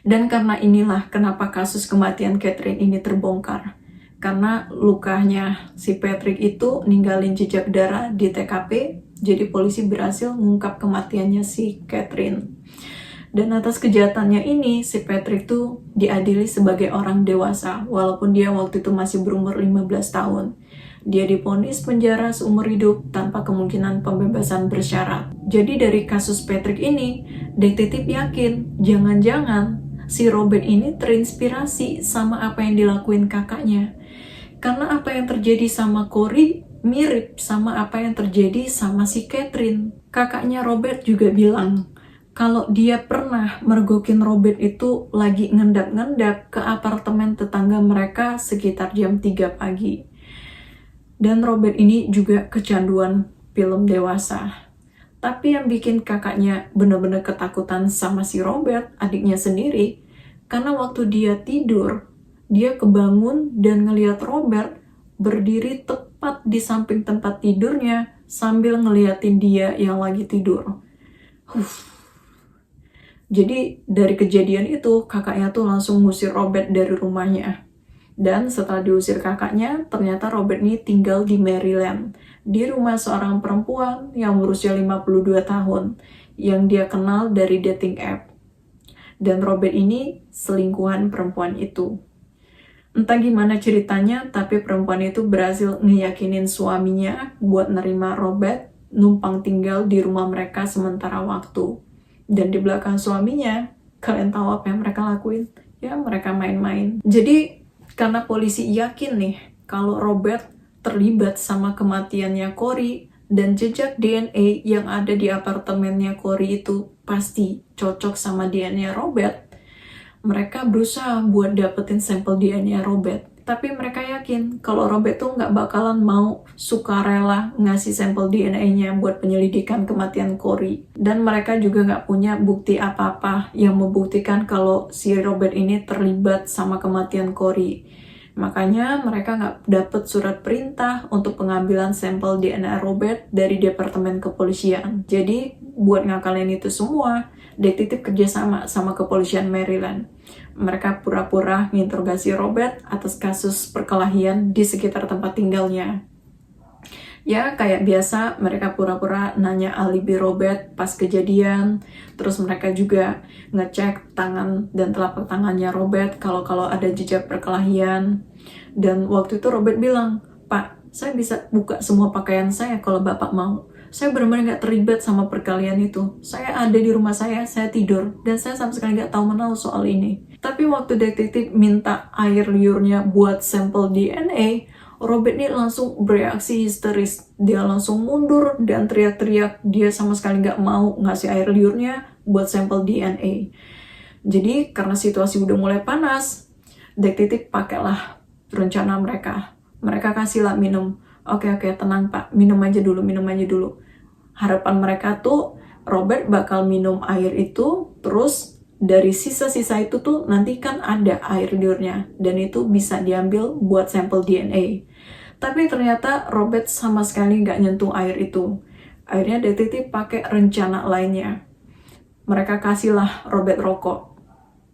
Dan karena inilah kenapa kasus kematian Catherine ini terbongkar. Karena lukanya si Patrick itu ninggalin jejak darah di TKP, jadi polisi berhasil mengungkap kematiannya si Catherine. Dan atas kejahatannya ini, si Patrick tuh diadili sebagai orang dewasa, walaupun dia waktu itu masih berumur 15 tahun. Dia divonis penjara seumur hidup tanpa kemungkinan pembebasan bersyarat. Jadi dari kasus Patrick ini, detektif yakin jangan-jangan si Robert ini terinspirasi sama apa yang dilakuin kakaknya. Karena apa yang terjadi sama Corey mirip sama apa yang terjadi sama si Catherine. Kakaknya Robert juga bilang kalau dia pernah mergokin Robert itu lagi ngendap-ngendap ke apartemen tetangga mereka sekitar jam 3 pagi. Dan Robert ini juga kecanduan film dewasa. Tapi yang bikin kakaknya benar-benar ketakutan sama si Robert, adiknya sendiri, karena waktu dia tidur, dia kebangun dan ngelihat Robert berdiri tepat di samping tempat tidurnya sambil ngeliatin dia yang lagi tidur. Jadi dari kejadian itu kakaknya tuh langsung ngusir Robert dari rumahnya. Dan setelah diusir kakaknya, ternyata Robert ini tinggal di Maryland, di rumah seorang perempuan yang berusia 52 tahun, yang dia kenal dari dating app. Dan Robert ini selingkuhan perempuan itu. Entah gimana ceritanya, tapi perempuan itu berhasil ngeyakinin suaminya buat nerima Robert numpang tinggal di rumah mereka sementara waktu. Dan di belakang suaminya, kalian tahu apa yang mereka lakuin? Ya, mereka main-main. Jadi, karena polisi yakin nih, kalau Robert terlibat sama kematiannya Corey, dan jejak DNA yang ada di apartemennya Corey itu pasti cocok sama DNA Robert, mereka berusaha buat dapetin sampel DNA Robert. Tapi mereka yakin kalau Robert tuh nggak bakalan mau sukarela ngasih sampel DNA-nya buat penyelidikan kematian Corey. Dan mereka juga nggak punya bukti apa-apa yang membuktikan kalau si Robert ini terlibat sama kematian Corey. Makanya mereka nggak dapet surat perintah untuk pengambilan sampel DNA Robert dari Departemen Kepolisian. Jadi buat ngakalin itu semua, detektif kerjasama sama kepolisian Maryland. Mereka pura-pura menginterogasi Robert atas kasus perkelahian di sekitar tempat tinggalnya. Ya, kayak biasa, mereka pura-pura nanya alibi Robert pas kejadian. Terus mereka juga ngecek tangan dan telapak tangannya Robert kalau ada jejak perkelahian. Dan waktu itu Robert bilang, "Pak, saya bisa buka semua pakaian saya kalau Bapak mau. Saya benar-benar nggak terlibat sama perkelahian itu. Saya ada di rumah saya tidur, dan saya sama sekali nggak tahu menahu soal ini." Tapi waktu detektif minta air liurnya buat sampel DNA, Robert ini langsung bereaksi histeris. Dia langsung mundur dan teriak-teriak. Dia sama sekali nggak mau ngasih air liurnya buat sampel DNA. Jadi karena situasi udah mulai panas, detektif pakailah rencana mereka. Mereka kasihlah minum. Oke, tenang Pak, minum aja dulu. Harapan mereka tuh Robert bakal minum air itu, terus dari sisa-sisa itu tuh nanti kan ada air liurnya, dan itu bisa diambil buat sampel DNA. Tapi ternyata Robert sama sekali nggak nyentuh air itu. Akhirnya detektif pakai rencana lainnya. Mereka kasihlah Robert rokok.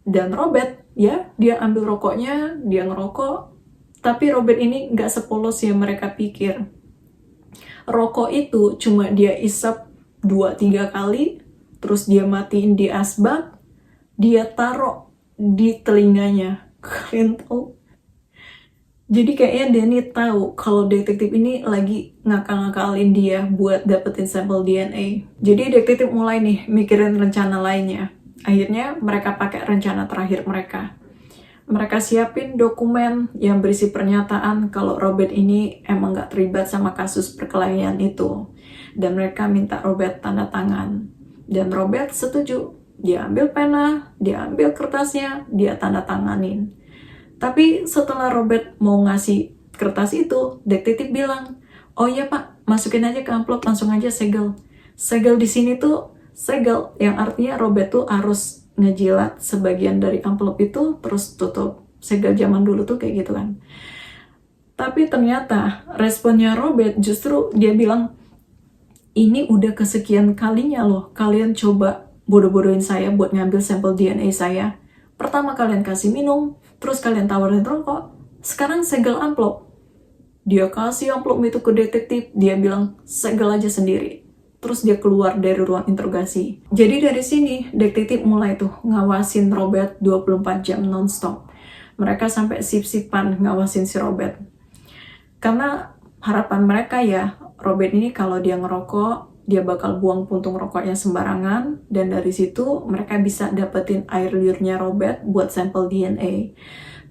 Dan Robert, ya, dia ambil rokoknya, dia ngerokok. Tapi Robert ini nggak sepolos yang mereka pikir. Rokok itu cuma dia isap 2-3 kali, terus dia matiin di asbak, dia taruh di telinganya. Kalian tahu? Jadi kayaknya Danny tahu kalau detektif ini lagi ngakal-ngakalin dia buat dapetin sampel DNA. Jadi detektif mulai nih mikirin rencana lainnya. Akhirnya mereka pakai rencana terakhir mereka. Mereka siapin dokumen yang berisi pernyataan kalau Robert ini emang gak terlibat sama kasus perkelahian itu. Dan mereka minta Robert tanda tangan. Dan Robert setuju. Dia ambil pena, dia ambil kertasnya, dia tanda tanganin. Tapi setelah Robert mau ngasih kertas itu, detektif bilang, "Oh iya Pak, masukin aja ke amplop, langsung aja segel." Segel di sini tuh segel yang artinya Robert tuh harus ngejilat sebagian dari amplop itu terus tutup. Segel zaman dulu tuh kayak gitu kan. Tapi ternyata responnya Robert justru dia bilang, "Ini udah kesekian kalinya loh kalian coba bodoh-bodohin saya buat ngambil sampel DNA saya. Pertama kalian kasih minum, terus kalian tawarin rokok, sekarang segel amplop." Dia kasih amplop itu ke detektif, dia bilang segel aja sendiri. Terus dia keluar dari ruang interogasi. Jadi dari sini detektif mulai tuh ngawasin Robert 24 jam nonstop. Mereka sampai sip-sipan ngawasin si Robert. Karena harapan mereka ya, Robert ini kalau dia ngerokok, dia bakal buang puntung rokoknya sembarangan, dan dari situ mereka bisa dapetin air liurnya Robert buat sampel DNA.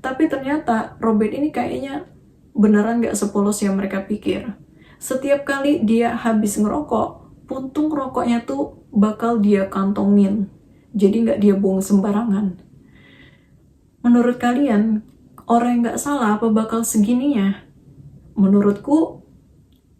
Tapi ternyata Robert ini kayaknya beneran gak sepolos yang mereka pikir. Setiap kali dia habis ngerokok, puntung rokoknya tuh bakal dia kantongin. Jadi gak dia buang sembarangan. Menurut kalian, orang yang gak salah apa bakal segininya? Menurutku,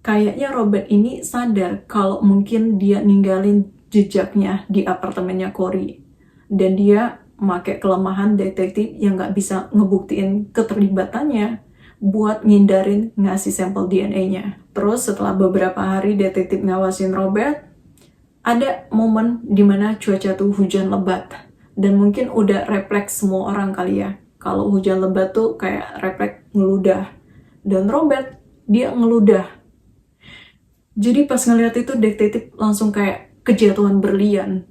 kayaknya Robert ini sadar kalau mungkin dia ninggalin jejaknya di apartemennya Corey. Dan dia pakai kelemahan detektif yang gak bisa ngebuktiin keterlibatannya buat ngindarin ngasih sampel DNA-nya. Terus setelah beberapa hari detektif ngawasin Robert, ada momen dimana cuaca tuh hujan lebat, dan mungkin udah refleks semua orang kali ya, kalau hujan lebat tuh kayak refleks ngeludah, dan Robert dia ngeludah. Jadi pas ngeliat itu detektif langsung kayak kejatuhan berlian.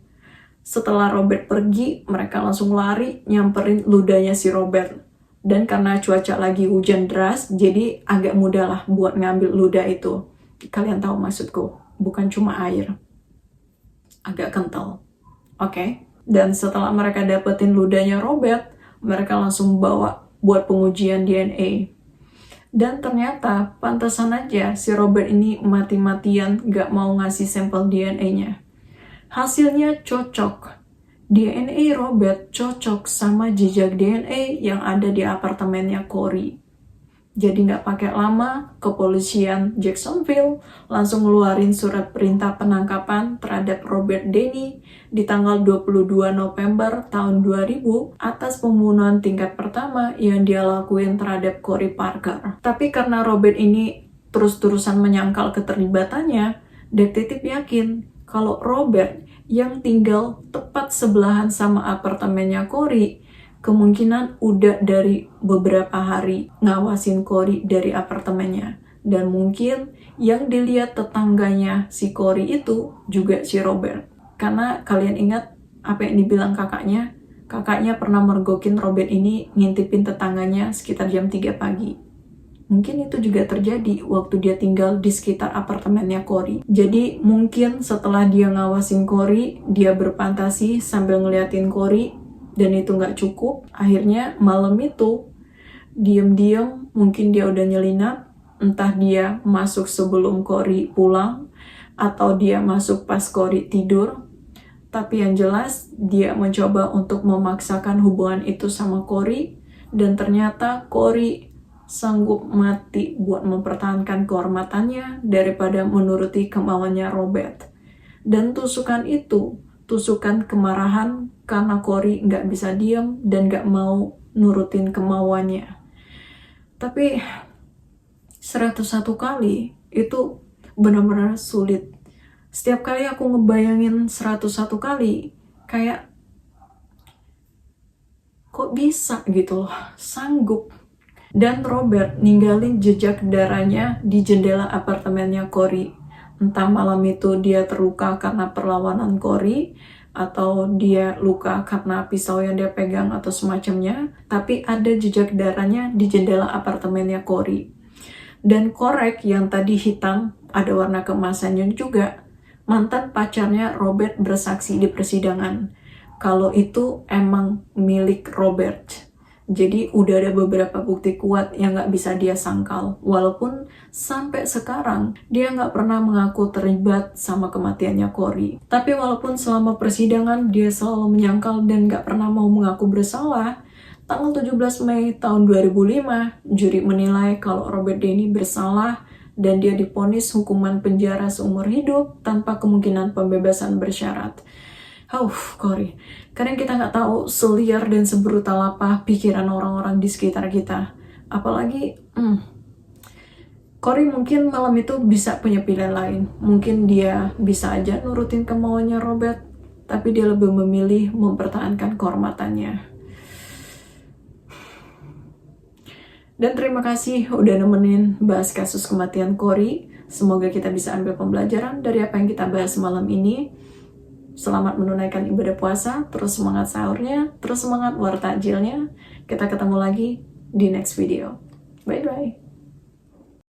Setelah Robert pergi, mereka langsung lari nyamperin ludahnya si Robert. Dan karena cuaca lagi hujan deras, jadi agak mudah lah buat ngambil ludah itu. Kalian tahu maksudku, bukan cuma air. Agak kental. Oke. Dan setelah mereka dapetin ludahnya Robert, mereka langsung bawa buat pengujian DNA. Dan ternyata pantasan aja si Robert ini mati-matian gak mau ngasih sampel DNA-nya. Hasilnya cocok. DNA Robert cocok sama jejak DNA yang ada di apartemennya Corey. Jadi nggak pakai lama, kepolisian Jacksonville langsung ngeluarin surat perintah penangkapan terhadap Robert Denny di tanggal 22 November tahun 2000 atas pembunuhan tingkat pertama yang dia lakuin terhadap Corey Parker. Tapi karena Robert ini terus-terusan menyangkal keterlibatannya, detektif yakin kalau Robert yang tinggal tepat sebelahan sama apartemennya Corey kemungkinan udah dari beberapa hari ngawasin Corey dari apartemennya. Dan mungkin yang dilihat tetangganya si Corey itu juga si Robert. Karena kalian ingat apa yang dibilang kakaknya? Kakaknya pernah mergokin Robert ini ngintipin tetangganya sekitar jam 3 pagi. Mungkin itu juga terjadi waktu dia tinggal di sekitar apartemennya Corey. Jadi mungkin setelah dia ngawasin Corey, dia berfantasi sambil ngeliatin Corey, dan itu nggak cukup. Akhirnya malam itu diam-diam mungkin dia udah nyelinap, entah dia masuk sebelum Corey pulang atau dia masuk pas Corey tidur. Tapi yang jelas dia mencoba untuk memaksakan hubungan itu sama Corey, dan ternyata Corey sanggup mati buat mempertahankan kehormatannya daripada menuruti kemauannya Robert. Dan tusukan itu tusukan kemarahan karena Corey nggak bisa diam dan nggak mau nurutin kemauannya. Tapi 101 kali itu benar-benar sulit. Setiap kali aku ngebayangin 101 kali, kayak kok bisa gitu loh, sanggup. Dan Robert ninggalin jejak darahnya di jendela apartemennya Corey. Entah malam itu dia terluka karena perlawanan Corey, atau dia luka karena pisau yang dia pegang atau semacamnya, tapi ada jejak darahnya di jendela apartemennya Corey. Dan korek yang tadi hitam, ada warna keemasannya juga. Mantan pacarnya Robert bersaksi di persidangan kalau itu emang milik Robert. Jadi udah ada beberapa bukti kuat yang gak bisa dia sangkal. Walaupun sampai sekarang dia gak pernah mengaku terlibat sama kematiannya Corey. Tapi walaupun selama persidangan dia selalu menyangkal dan gak pernah mau mengaku bersalah, tanggal 17 Mei tahun 2005, juri menilai kalau Robert Denny bersalah dan dia divonis hukuman penjara seumur hidup tanpa kemungkinan pembebasan bersyarat. Corey. Kadang kita nggak tahu seliar dan sebrutal apa pikiran orang-orang di sekitar kita. Apalagi, Corey mungkin malam itu bisa punya pilihan lain. Mungkin dia bisa aja nurutin kemauannya Robert, tapi dia lebih memilih mempertahankan kehormatannya. Dan terima kasih udah nemenin bahas kasus kematian Corey. Semoga kita bisa ambil pembelajaran dari apa yang kita bahas malam ini. Selamat menunaikan ibadah puasa, terus semangat sahurnya, terus semangat war takjilnya. Kita ketemu lagi di next video. Bye-bye.